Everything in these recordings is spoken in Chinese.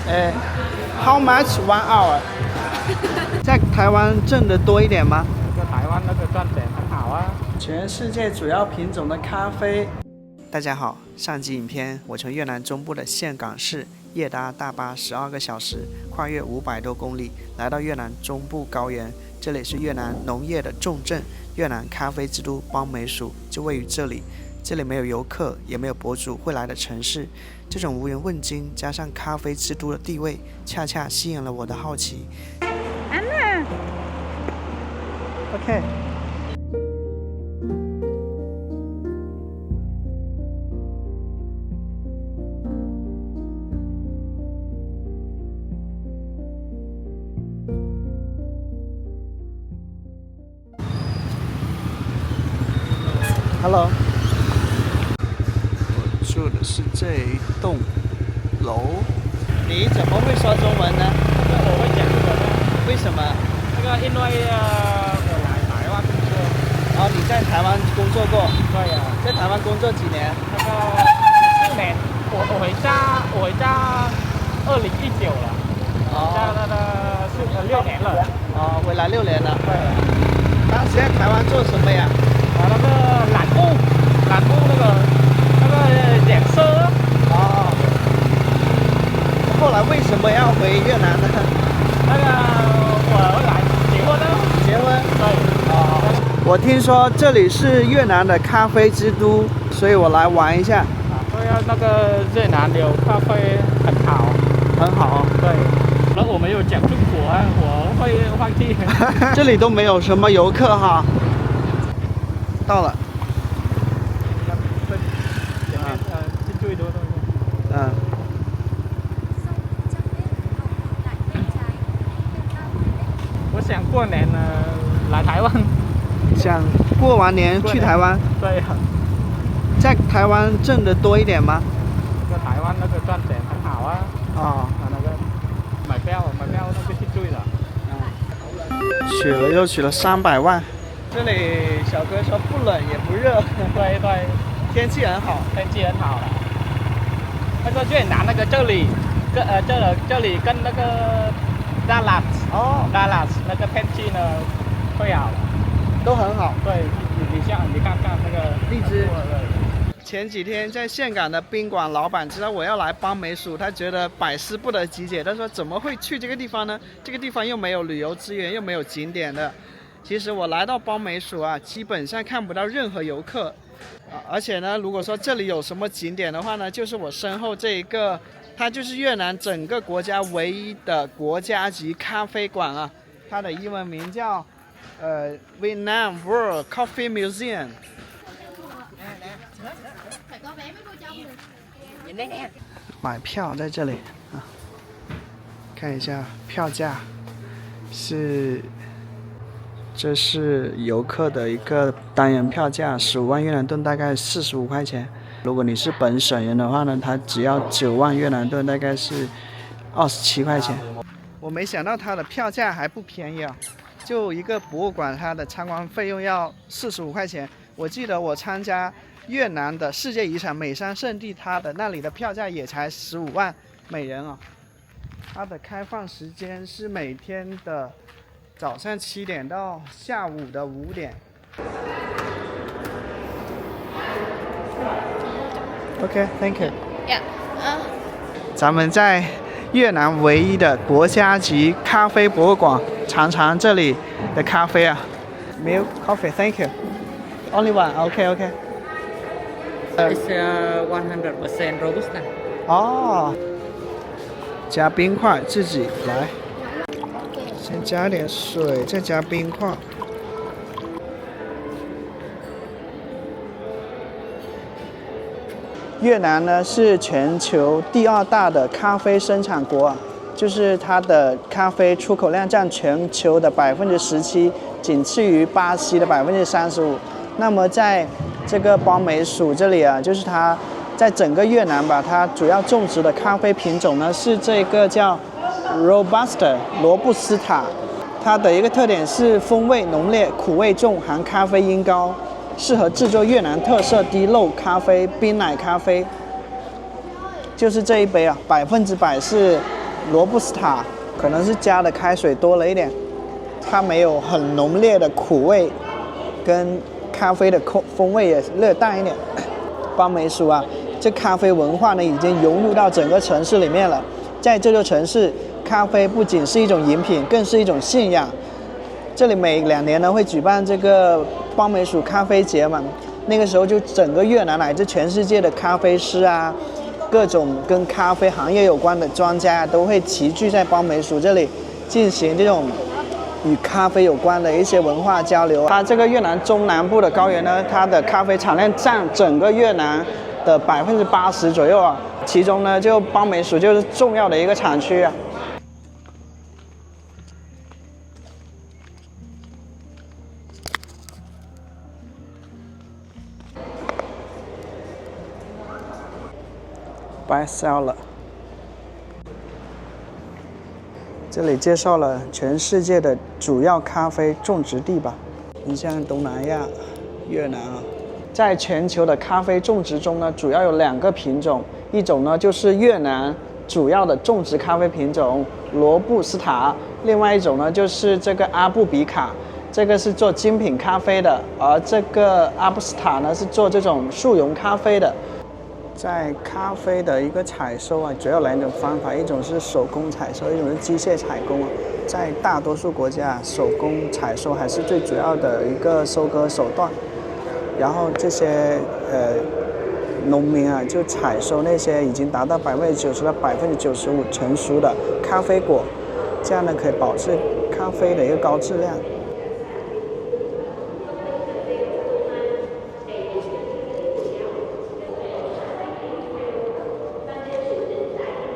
How much 1 hour？ 在台湾挣得多一点吗？在台湾那个赚钱很好啊。全世界主要品种的咖啡。大家好，上集影片我从越南中部的岘港市夜搭大巴12个小时，跨越500多公里，来到越南中部高原。这里是越南农业的重镇，越南咖啡之都邦美属就位于这里。这里没有游客，也没有博主会来的城市。这种无人问津加上咖啡之都的地位，恰恰吸引了我的好奇。Anna. OK。Hello。我住的是这一栋楼。你怎么会说中文呢？我会讲这个的。为什么？因为我来台湾工作。哦，你在台湾工作过？对呀。在台湾工作几年？4年。我回家2019了。哦。是6年了。哦，回来6年了。对。当时在台湾做什么呀？那个染布那个染色。哦。后来为什么要回越南呢？我来结婚了。结婚？对。哦。我听说这里是越南的咖啡之都，所以我来玩一下。对啊，那个越南有咖啡很好。很好。对。然后我没有讲中国啊，我会忘记。这里都没有什么游客哈。到了。我想过年来台湾。想过完年去台湾？对。在台湾挣得多一点吗？在台湾那个赚钱很好啊。哦。那个买票那个去追了。取了又取了300万。这里小哥说不冷也不热。对对。天气很好。天气很好了。那个越南这里跟那个Đà Lạt那个天气呢会好。都很好。对，你看看那个荔枝。前几天在岘港的宾馆老板知道我要来邦美属，他觉得百思不得其解。他说怎么会去这个地方呢？这个地方又没有旅游资源，又没有景点的。其实我来到邦美属啊，基本上看不到任何游客。而且呢，如果说这里有什么景点的话呢，就是我身后这一个，它就是越南整个国家唯一的国家级咖啡馆啊。它的英文名叫Vietnam World Coffee Museum。买票在这里啊，看一下票价这是游客的一个单人票价，15万越南盾，大概45块钱。如果你是本省人的话呢，它只要9万越南盾，大概是27块钱。我没想到它的票价还不便宜啊，就一个博物馆，它的参观费用要45块钱。我记得我参加越南的世界遗产美山圣地，它的那里的票价也才15万每人啊。它的开放时间是每天的早上7点到下午的5点。OK，Thank you。咱们在越南唯一的国家级咖啡博物馆尝尝这里的咖啡啊。Milk coffee，Thank you。Only one。OK。It's 100% Robusta。哦。加冰块，自己来。先加点水，再加冰块。越南呢是全球第2大的咖啡生产国，就是它的咖啡出口量占全球的17%，仅次于巴西的35%。那么在这个邦美属这里啊，就是它在整个越南吧，它主要种植的咖啡品种呢是这个叫 Robusta 罗布斯塔。它的一个特点是风味浓烈，苦味重，含咖啡因高，适合制作越南特色滴漏咖啡、冰奶咖啡。就是这一杯啊，100%是罗布斯塔，可能是加的开水多了一点，它没有很浓烈的苦味，跟咖啡的风味也略淡一点。邦美属啊，这咖啡文化呢已经融入到整个城市里面了。在这座城市，咖啡不仅是一种饮品，更是一种信仰。这里每2年呢会举办这个邦美属咖啡节嘛，那个时候就整个越南乃至全世界的咖啡师啊，各种跟咖啡行业有关的专家都会齐聚在邦美属这里，进行这种与咖啡有关的一些文化交流。它这个越南中南部的高原呢，它的咖啡产量占整个越南的80%左右啊，其中呢就邦美属就是重要的一个产区啊。bestseller。这里介绍了全世界的主要咖啡种植地吧。你像东南亚、越南啊，在全球的咖啡种植中呢，主要有2个品种，一种呢就是越南主要的种植咖啡品种罗布斯塔，另外一种呢就是这个阿布比卡，这个是做精品咖啡的，而这个阿布斯塔呢是做这种速溶咖啡的。在咖啡的一个采收啊，主要2种方法，一种是手工采收，一种是机械采工啊。在大多数国家，手工采收还是最主要的一个收割手段。然后这些农民啊，就采收那些已经达到90%到95%成熟的咖啡果，这样呢可以保持咖啡的一个高质量。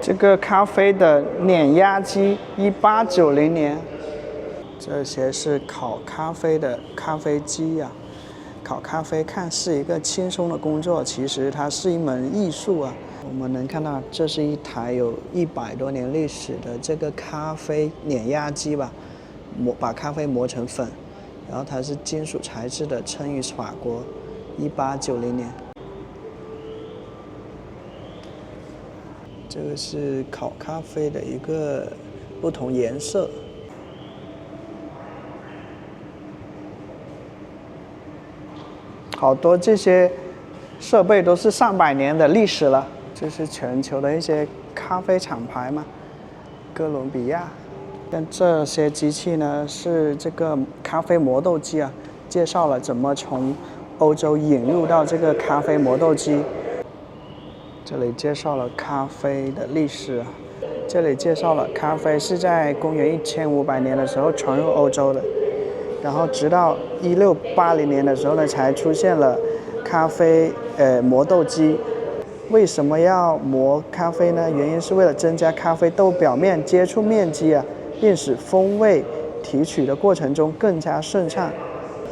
这个咖啡的碾压机，1890年。这些是烤咖啡的咖啡机呀。烤咖啡看似一个轻松的工作，其实它是一门艺术啊。我们能看到，这是一台有100多年历史的这个咖啡碾压机吧，把咖啡磨成粉，然后它是金属材质的，生于法国，1890年。这个是烤咖啡的一个不同颜色。好多这些设备都是上百年的历史了。这是全球的一些咖啡厂牌嘛，哥伦比亚。像这些机器呢，是这个咖啡磨豆机啊，介绍了怎么从欧洲引入到这个咖啡磨豆机。这里介绍了咖啡的历史啊，这里介绍了咖啡是在公元1500年的时候传入欧洲的，然后直到1680年的时候呢，才出现了咖啡磨豆机。为什么要磨咖啡呢？原因是为了增加咖啡豆表面接触面积啊，并使风味提取的过程中更加顺畅。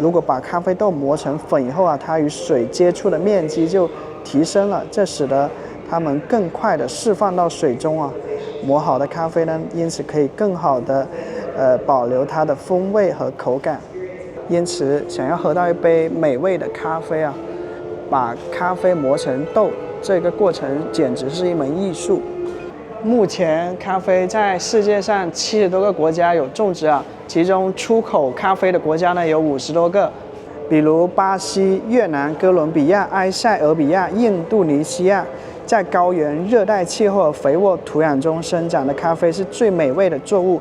如果把咖啡豆磨成粉以后啊，它与水接触的面积就提升了，这使得它们更快地释放到水中啊。磨好的咖啡呢，因此可以更好地保留它的风味和口感。因此，想要喝到一杯美味的咖啡啊，把咖啡磨成豆，这个过程简直是一门艺术。目前，咖啡在世界上70多个国家有种植啊，其中出口咖啡的国家呢有50多个。比如巴西、越南、哥伦比亚、埃塞俄比亚、印度尼西亚，在高原热带气候和肥沃土壤中生长的咖啡是最美味的作物。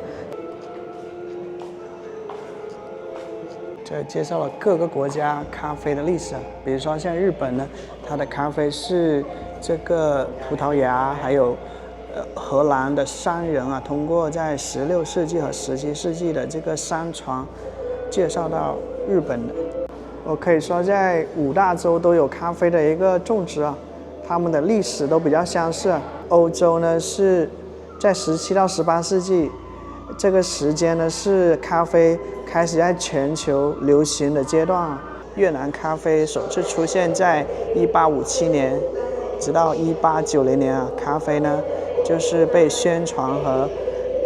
这介绍了各个国家咖啡的历史啊，比如说像日本呢，它的咖啡是这个葡萄牙还有荷兰的商人啊，通过在16世纪和17世纪的这个商船介绍到日本的。我可以说，在5大洲都有咖啡的一个种植啊，它们的历史都比较相似。欧洲呢是在17到18世纪，这个时间呢是咖啡开始在全球流行的阶段啊。越南咖啡首次出现在1857年，直到1890年啊，咖啡呢就是被宣传和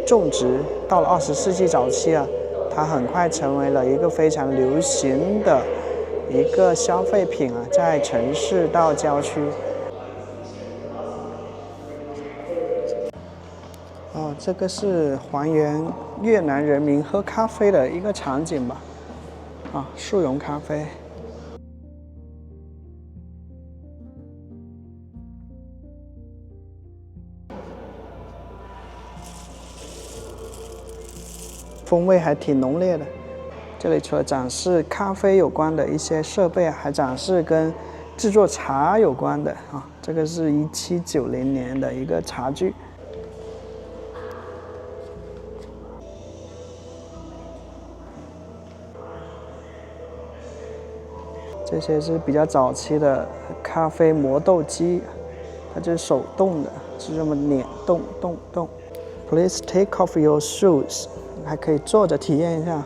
种植。到了20世纪早期啊，它很快成为了一个非常流行的一个消费品啊，在城市到郊区。哦，这个是还原越南人民喝咖啡的一个场景吧。啊，速溶咖啡。风味还挺浓烈的。这里除了展示咖啡有关的一些设备，还展示跟制作茶有关的啊。这个是1790年的一个茶具。这些是比较早期的咖啡磨豆机，它就是手动的，是这么捻动。Please take off your shoes， 还可以坐着体验一下。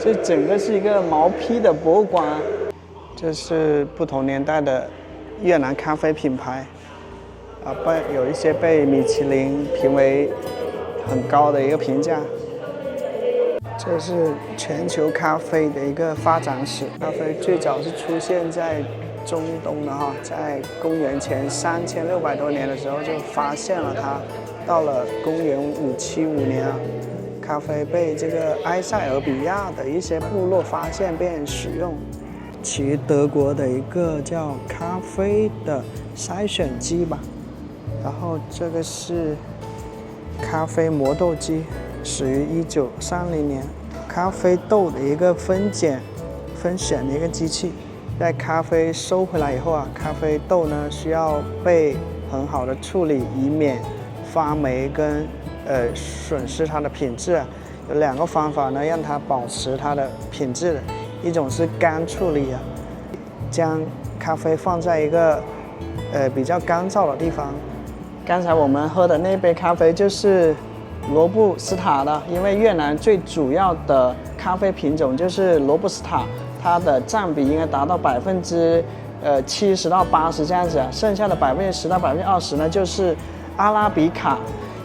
这整个是一个毛坯的博物馆，这是不同年代的越南咖啡品牌，有一些被米其林评为很高的一个评价。这是全球咖啡的一个发展史。咖啡最早是出现在中东的哈，在公元前3600多年的时候就发现了它。到了公元575年啊，咖啡被这个埃塞俄比亚的一些部落发现并使用，起于德国的一个叫咖啡的筛选机吧。然后这个是咖啡磨豆机，始于1930年，咖啡豆的一个分拣、分选的一个机器。在咖啡收回来以后啊，咖啡豆呢需要被很好的处理，以免发霉跟损失它的品质。有2个方法呢，让它保持它的品质的，一种是干处理啊，将咖啡放在一个比较干燥的地方。刚才我们喝的那杯咖啡就是罗布斯塔的，因为越南最主要的咖啡品种就是罗布斯塔，它的占比应该达到70%到80%这样子啊，剩下的10%到20%呢就是阿拉比卡。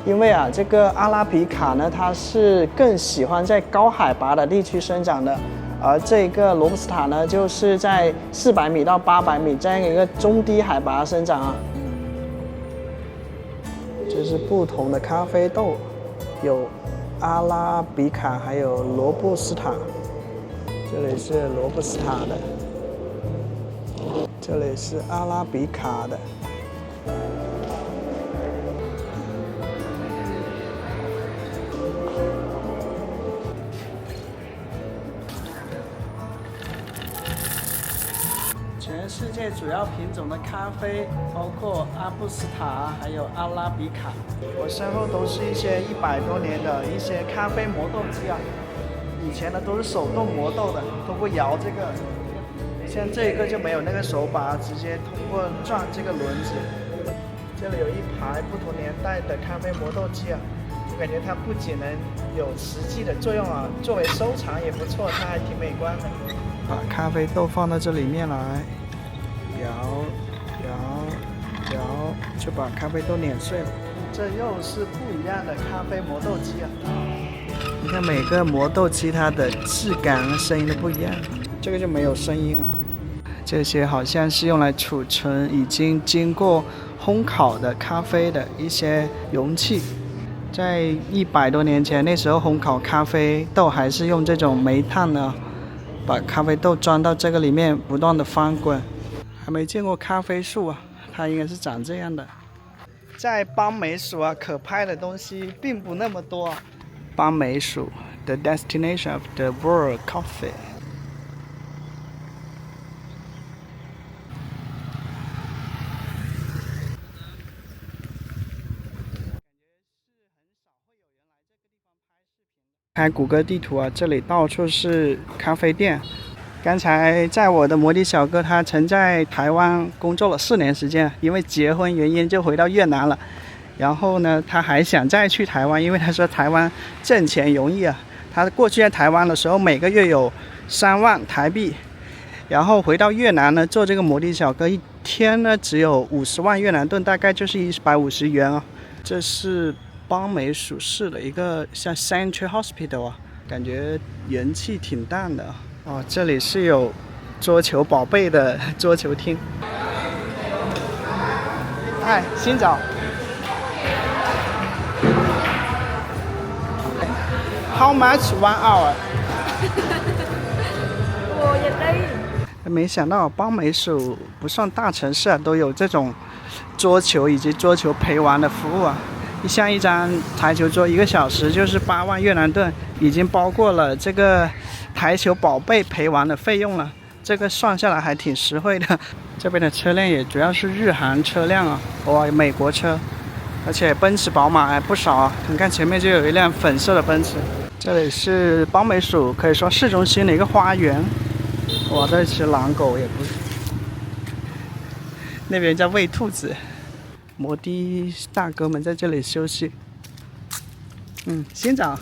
因为啊，这个阿拉比卡呢，它是更喜欢在高海拔的地区生长的，而这个罗布斯塔呢，就是在400米到800米这样一个中低海拔生长啊。这是不同的咖啡豆，有阿拉比卡，还有罗布斯塔。这里是罗布斯塔的，这里是阿拉比卡的。全世界主要品种的咖啡，包括阿布斯塔，还有阿拉比卡。我身后都是一些100多年的一些咖啡磨豆机啊。以前呢都是手动磨豆的，通过摇这个，像这个就没有那个手把，直接通过转这个轮子。这里有一排不同年代的咖啡磨豆机啊，我感觉它不仅能有实际的作用啊，作为收藏也不错，它还挺美观的。把咖啡豆放到这里面来，摇，就把咖啡豆碾碎了。这又是不一样的咖啡磨豆机啊！你看每个磨豆机它的质感和声音都不一样，这个就没有声音啊。这些好像是用来储存已经经过烘烤的咖啡的一些容器。在100多年前，那时候烘烤咖啡豆还是用这种煤炭呢。把咖啡豆装到这个里面，不断的翻滚。还没见过咖啡树啊，它应该是长这样的。在邦美属啊，可拍的东西并不那么多。邦美属 ，the destination of the world coffee。开谷歌地图啊，这里到处是咖啡店。刚才在我的摩的小哥，他曾在台湾工作了4年时间，因为结婚原因就回到越南了。然后呢，他还想再去台湾，因为他说台湾挣钱容易啊。他过去在台湾的时候，每个月有3万台币，然后回到越南呢，做这个摩的小哥，一天呢只有50万越南盾，大概就是150元啊。这是邦美属市的一个像 Central Hospital 啊，感觉人气挺淡的哦。这里是有桌球宝贝的桌球厅。嗨，新早。How much 1 hour？ 我也累。没想到邦美属不算大城市啊，都有这种桌球以及桌球陪玩的服务啊。像一张台球桌1个小时就是8万越南盾，已经包括了这个台球宝贝陪玩的费用了。这个算下来还挺实惠的。这边的车辆也主要是日韩车辆啊，哇，美国车，而且奔驰、宝马还不少啊。你看前面就有一辆粉色的奔驰。这里是邦美属可以说市中心的一个花园。哇，这只狼狗也不是。那边在喂兔子。摩的大哥们在这里休息。新早。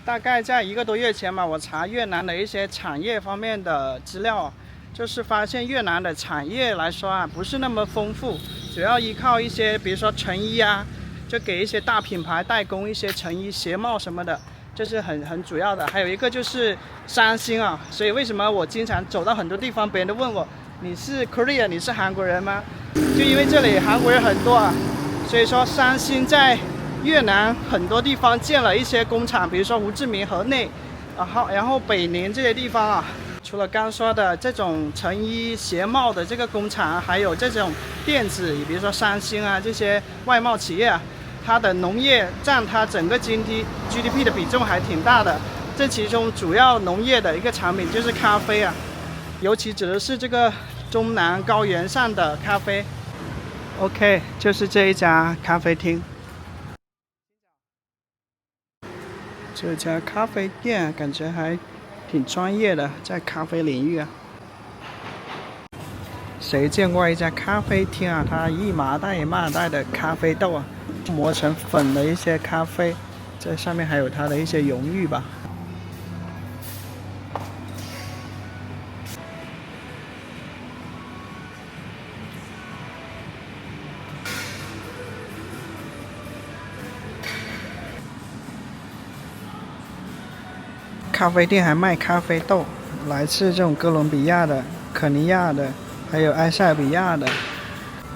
大概在1个多月前吧，我查越南的一些产业方面的资料，就是发现越南的产业来说啊，不是那么丰富，主要依靠一些，比如说成衣啊，就给一些大品牌代工一些成衣、鞋帽什么的，这是很主要的。还有一个就是三星啊，所以为什么我经常走到很多地方，别人都问我你是 Korea， 你是韩国人吗？就因为这里韩国人很多啊，所以说三星在越南很多地方建了一些工厂，比如说胡志明河内，然后北宁这些地方啊，除了刚说的这种成衣鞋帽的这个工厂，还有这种电子，比如说三星啊这些外贸企业啊，它的农业占它整个 GDP 的比重还挺大的。这其中主要农业的一个产品就是咖啡啊，尤其指的是这个中南高原上的咖啡。OK， 就是这一家咖啡厅。这家咖啡店感觉还挺专业的，在咖啡领域啊。谁见过一家咖啡厅啊？它一麻袋一麻袋的咖啡豆啊，磨成粉的一些咖啡，这上面还有它的一些溶液吧。咖啡店还卖咖啡豆，来自这种哥伦比亚的、肯尼亚的，还有埃塞比亚的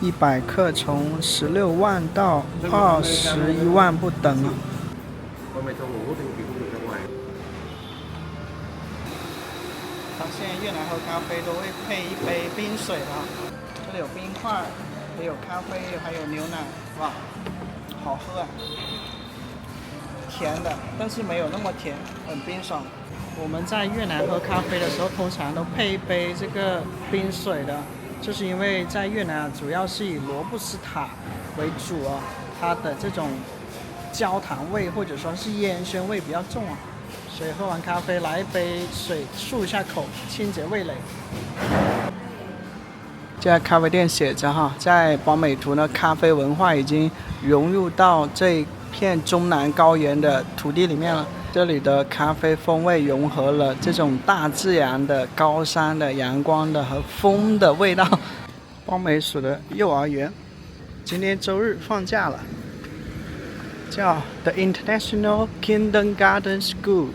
，100克从16万到21万不等啊。发现越南喝咖啡都会配一杯冰水的，这里有冰块，也有咖啡，还有牛奶，哇，好喝啊！甜的，但是没有那么甜，很冰爽。我们在越南喝咖啡的时候，通常都配一杯这个冰水的，就是因为在越南主要是以罗布斯塔为主啊，它的这种焦糖味或者说是烟熏味比较重啊，所以喝完咖啡来一杯水漱一下口，清洁味蕾。这家咖啡店写着哈，在邦美图呢，咖啡文化已经融入到这片中南高原的土地里面了。这里的咖啡风味融合了这种大自然的、高山的、阳光的和风的味道。邦美属的幼儿园，今天周日放假了，叫 The International Kindergarten School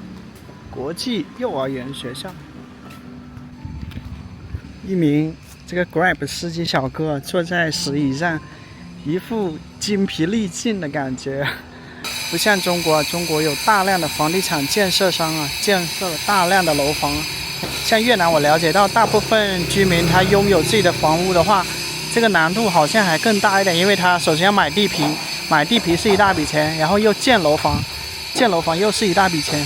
国际幼儿园学校。一名这个 Grab 司机小哥坐在石椅上，一副精疲力尽的感觉。不像中国，中国有大量的房地产建设商啊，建设了大量的楼房。像越南，我了解到大部分居民他拥有自己的房屋的话，这个难度好像还更大一点，因为他首先要买地皮，买地皮是一大笔钱，然后又建楼房，建楼房又是一大笔钱。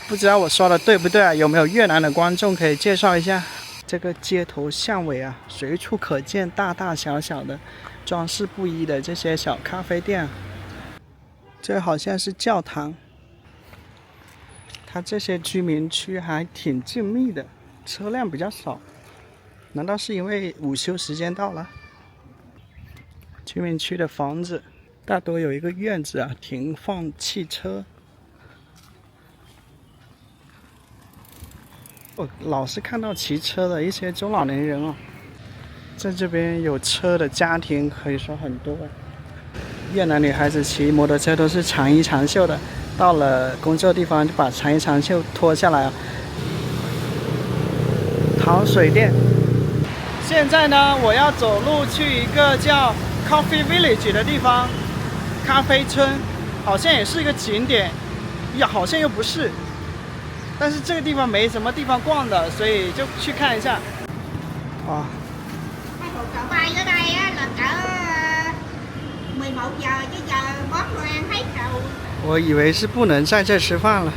不知道我说的对不对啊？有没有越南的观众可以介绍一下？这个街头巷尾啊，随处可见大大小小的、装饰不一的这些小咖啡店。这好像是教堂，它这些居民区还挺静谧的，车辆比较少，难道是因为午休时间到了？居民区的房子大多有一个院子啊，停放汽车。我老是看到骑车的一些中老年人哦，在这边有车的家庭可以说很多。越南女孩子骑摩托车都是长衣长袖的，到了工作地方就把长衣长袖脱下来啊。糖水店。现在呢，我要走路去一个叫 Coffee Village 的地方，咖啡村，好像也是一个景点，好像又不是。但是这个地方没什么地方逛的，所以就去看一下。哇！ Chợ bay ở đây á, là cỡ 11 giờ chứ giờ món đồ ăn hết rồi. 我以为是不能在这吃饭了，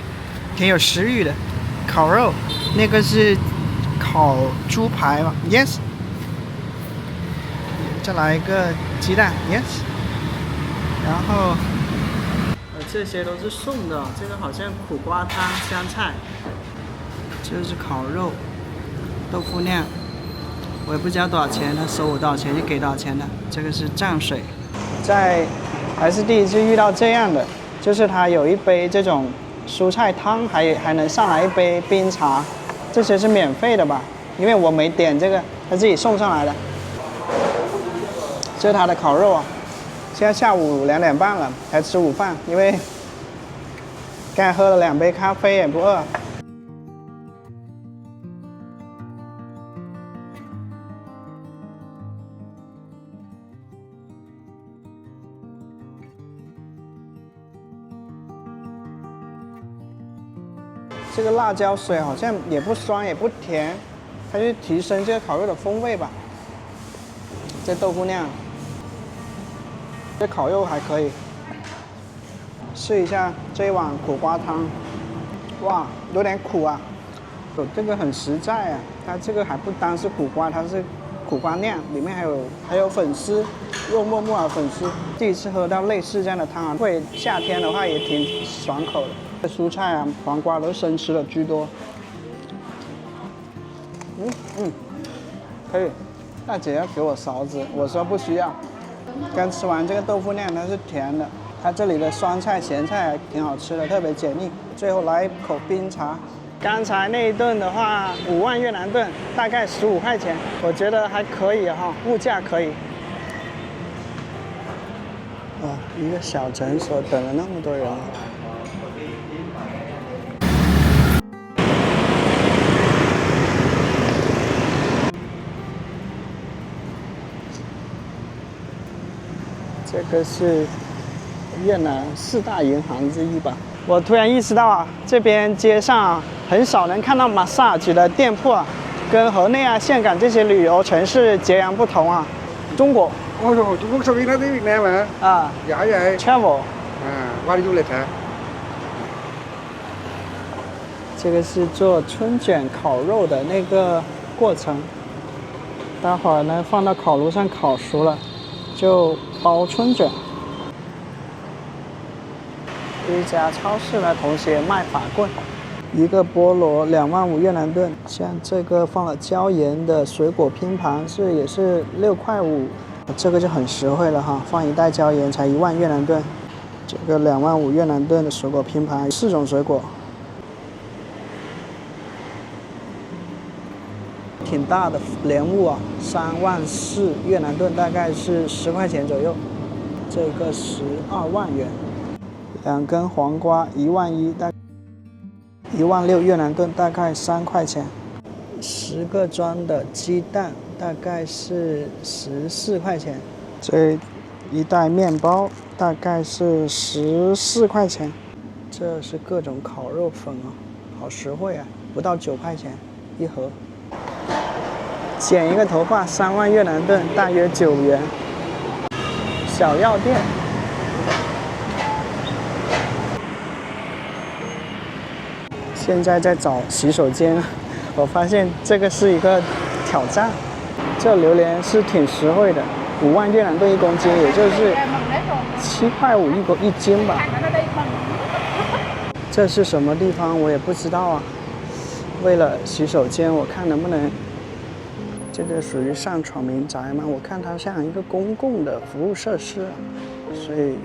挺有食欲的。烤肉，那个是烤猪排吧 ？Yes。再来一个鸡蛋 ，Yes。然后，这些都是送的，这个好像苦瓜汤、香菜，这是烤肉、豆腐酿。 我也不知道多少钱，他收我多少钱就给多少钱的。这个是蘸水，还是第一次遇到这样的，就是他有一杯这种蔬菜汤，还能上来一杯冰茶，这些是免费的吧？因为我没点这个，他自己送上来的。这是他的烤肉啊，现在下午2点半了，才吃午饭，因为刚才喝了2杯咖啡也不饿。 这个辣椒水好像也不酸也不甜，它就提升这个烤肉的风味吧。这豆腐酿，这烤肉还可以。试一下这一碗苦瓜汤，哇，有点苦啊。这个很实在啊，它这个还不单是苦瓜，它是苦瓜酿，里面还有粉丝，肉末木耳粉丝。第一次喝到类似这样的汤啊，会夏天的话也挺爽口的。 蔬菜啊，黄瓜都生吃的居多。可以。大姐要给我勺子，我说不需要。刚吃完这个豆腐酿，它是甜的，它这里的酸菜、咸菜还挺好吃的，特别解腻。最后来一口冰茶。刚才那一顿的话，5万越南盾，大概15块钱，我觉得还可以哈，物价可以。哇，一个小诊所等了那么多人。 这个是越南4大银行之一吧。我突然意识到啊，这边街上啊，很少能看到 massage 的店铺啊，跟河内啊、岘港这些旅游城市截然不同啊。中国。Ôi trời, Trung Quốc sao biết nói tiếng Việt Nam mà? Giỏi vậy. Travel. Qua đi du lịch hả? 这个是做春卷烤肉的那个过程，待会儿呢放到烤炉上烤熟了，就包春卷。一家超市呢，同时也卖法棍，一个菠萝2万5越南盾。像这个放了椒盐的水果拼盘也是6块5，这个就很实惠了哈，放一袋椒盐才1万越南盾。这个2万5越南盾的水果拼盘，4种水果。 挺大的莲雾啊，3万4越南盾，大概是10块钱左右。这个12万元。2根黄瓜1万1，大概1万6越南盾，大概3块钱。10个装的鸡蛋大概是14块钱。这一袋面包大概是14块钱。这是各种烤肉粉啊，好实惠啊，不到9块钱一盒。 剪一个头发3万越南盾，大约9元。小药店，现在在找洗手间，我发现这个是一个挑战。这榴莲是挺实惠的，5万越南盾1公斤，也就是7块5一斤吧。这是什么地方我也不知道啊。为了洗手间，我看能不能。 这个属于上闯民宅吗？我看它像一个公共的服务设施，所以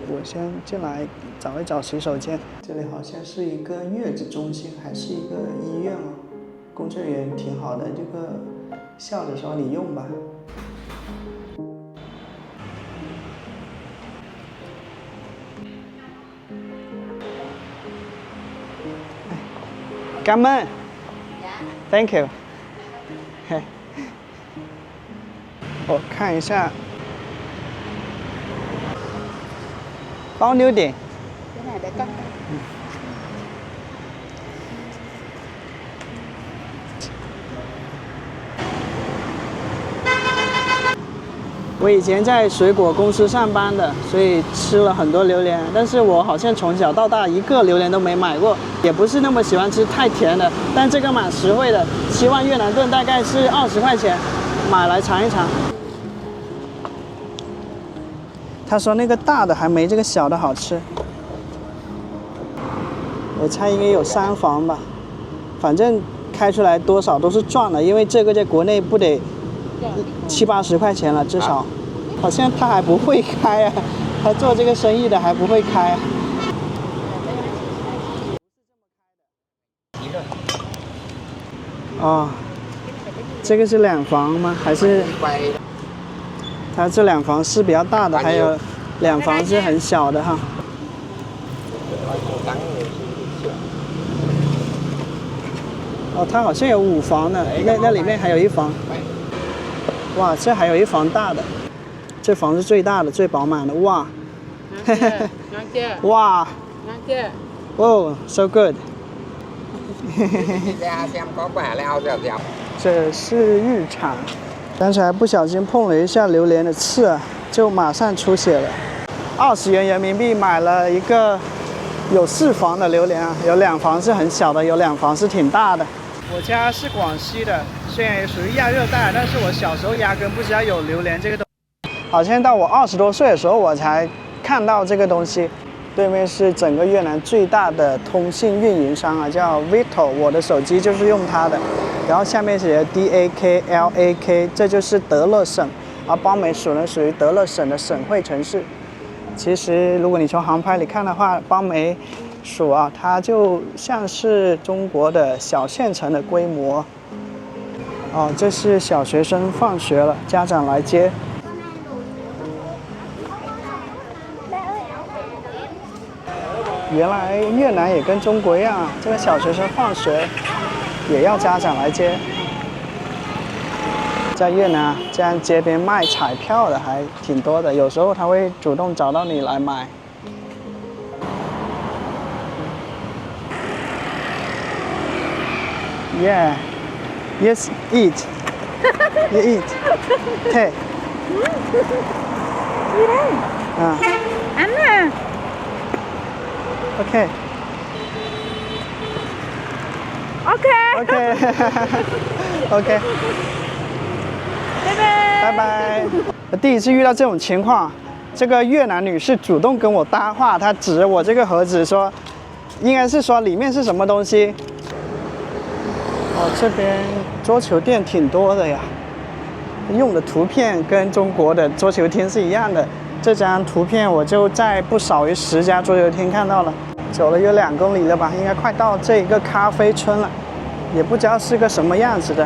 我先进来找一找洗手间。这里好像是一个月子中心，还是一个医院哦。工作人员挺好的，这个笑着说你用吧。感恩，Thank you。嘿，我看一下，包牛点。 Cái này để cân. 我以前在水果公司上班的，所以吃了很多榴莲，但是我好像从小到大一个榴莲都没买过，也不是那么喜欢吃太甜的。但这个蛮实惠的，7万越南盾大概是20块钱，买来尝一尝。他说那个大的还没这个小的好吃，我猜应该有3房吧，反正开出来多少都是赚的，因为这个在国内不得70、80块钱了，至少。好像他还不会开啊，他做这个生意的还不会开啊。哦，这个是2房吗？还是？它这2房是比较大的，还有2房是很小的哈。哦，它好像有5房呢，那里面还有1房。哇，这还有1房大的，这房是最大的、最饱满的。哇，哇，哦 ，so good。这是日产，刚才不小心碰了一下榴莲的刺啊，就马上出血了。20元人民币买了一个有4房的榴莲啊，有2房是很小的，有2房是挺大的。我家是广西的，虽然也属于亚热带，但是我小时候压根不知道有榴莲这个东西。好像到我20多岁的时候，我才看到这个东西。对面是整个越南最大的通信运营商啊，叫 Viettel， 我的手机就是用它的。然后下面写 DAKLAK， 这就是德勒省，而邦美属呢属于德勒省的省会城市。其实如果你从航拍里看的话，邦美属啊，它就像是中国的小县城的规模。哦，这是小学生放学了，家长来接。原来越南也跟中国一样啊，这个小学生放学也要家长来接。在越南，这样街边卖彩票的还挺多的，有时候他会主动找到你来买。Yeah, yes, eat. You eat. Thế. Gì đây? À. Ăn à? OK. OK. OK. OK. 拜拜。拜拜。第一次遇到这种情况，这个越南女士主动跟我搭话，她指着我这个盒子说，应该是说里面是什么东西。哦，这边桌球店挺多的呀，用的图片跟中国的桌球厅是一样的。这张图片我就在不少于10家桌球厅看到了，走了有2公里了吧，应该快到这个咖啡村了，也不知道是个什么样子的。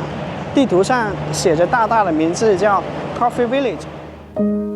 地图上写着大大的名字叫 Coffee Village。